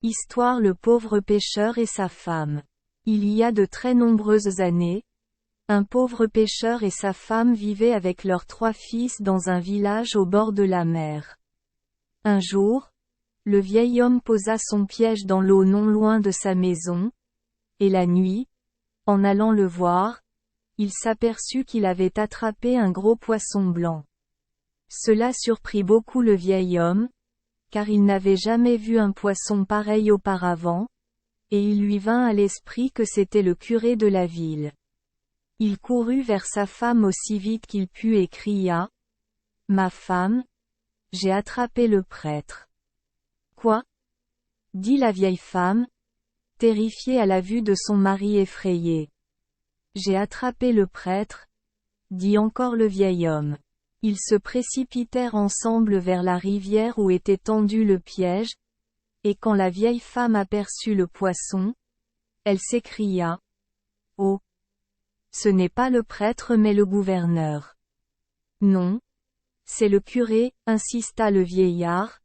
Histoire Le pauvre pêcheur et sa femme. Il y a de très nombreuses années, un pauvre pêcheur et sa femme vivaient avec leurs 3 fils dans un village au bord de la mer. Un jour, le vieil homme posa son piège dans l'eau non loin de sa maison, et la nuit, en allant le voir, il s'aperçut qu'il avait attrapé un gros poisson blanc. Cela surprit beaucoup le vieil homme, car il n'avait jamais vu un poisson pareil auparavant, et il lui vint à l'esprit que c'était le curé de la ville. Il courut vers sa femme aussi vite qu'il put et cria : « Ma femme, j'ai attrapé le prêtre. » « Quoi ? » dit la vieille femme, terrifiée à la vue de son mari effrayé. « J'ai attrapé le prêtre, » dit encore le vieil homme. Ils se précipitèrent ensemble vers la rivière où était tendu le piège, et quand la vieille femme aperçut le poisson, elle s'écria : « Oh ! Ce n'est pas le prêtre mais le gouverneur. » « Non, c'est le curé, » insista le vieillard,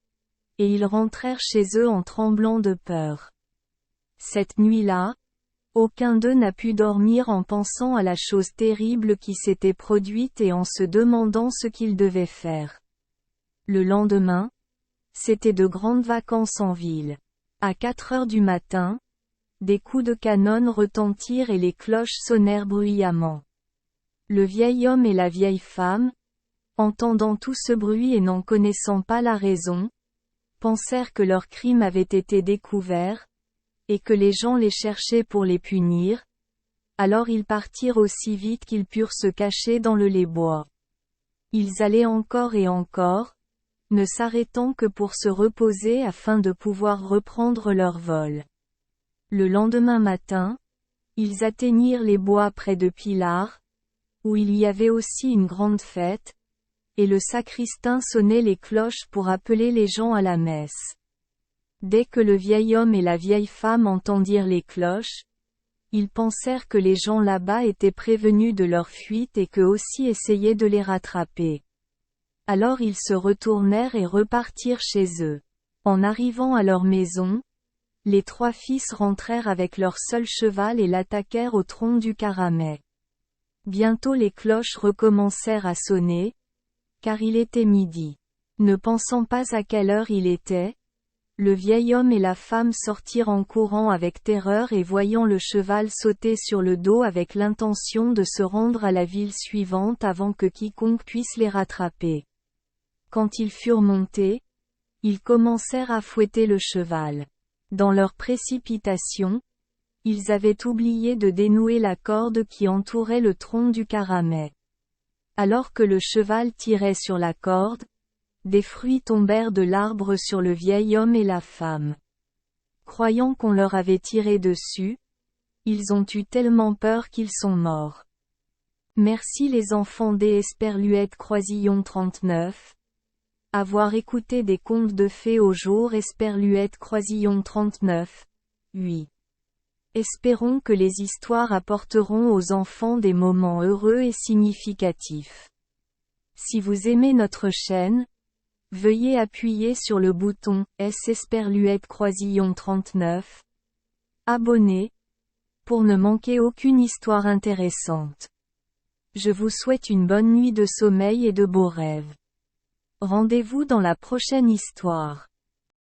et ils rentrèrent chez eux en tremblant de peur. Cette nuit-là, aucun d'eux n'a pu dormir en pensant à la chose terrible qui s'était produite et en se demandant ce qu'ils devaient faire. Le lendemain, c'était de grandes vacances en ville. À 4 heures du matin, des coups de canon retentirent et les cloches sonnèrent bruyamment. Le vieil homme et la vieille femme, entendant tout ce bruit et n'en connaissant pas la raison, pensèrent que leur crime avait été découvert, et que les gens les cherchaient pour les punir. Alors ils partirent aussi vite qu'ils purent se cacher dans le lait-bois. Ils allaient encore et encore, ne s'arrêtant que pour se reposer afin de pouvoir reprendre leur vol. Le lendemain matin, ils atteignirent les bois près de Pilar, où il y avait aussi une grande fête, et le sacristain sonnait les cloches pour appeler les gens à la messe. Dès que le vieil homme et la vieille femme entendirent les cloches, ils pensèrent que les gens là-bas étaient prévenus de leur fuite et qu'eux aussi essayaient de les rattraper. Alors ils se retournèrent et repartirent chez eux. En arrivant à leur maison, les 3 fils rentrèrent avec leur seul cheval et l'attaquèrent au tronc du Caramet. Bientôt les cloches recommencèrent à sonner, car il était midi. Ne pensant pas à quelle heure il était, le vieil homme et la femme sortirent en courant avec terreur et voyant le cheval sauter sur le dos avec l'intention de se rendre à la ville suivante avant que quiconque puisse les rattraper. Quand ils furent montés, ils commencèrent à fouetter le cheval. Dans leur précipitation, ils avaient oublié de dénouer la corde qui entourait le tronc du Caramet. Alors que le cheval tirait sur la corde, des fruits tombèrent de l'arbre sur le vieil homme et la femme. Croyant qu'on leur avait tiré dessus, ils ont eu tellement peur qu'ils sont morts. Merci les enfants des Esperluette Croisillon 39. Avoir écouté des contes de fées au jour Esperluette Croisillon 39. 8. Espérons que les histoires apporteront aux enfants des moments heureux et significatifs. Si vous aimez notre chaîne, veuillez appuyer sur le bouton « S Esperluette Croisillon 39 » Abonner, pour ne manquer aucune histoire intéressante. Je vous souhaite une bonne nuit de sommeil et de beaux rêves. Rendez-vous dans la prochaine histoire.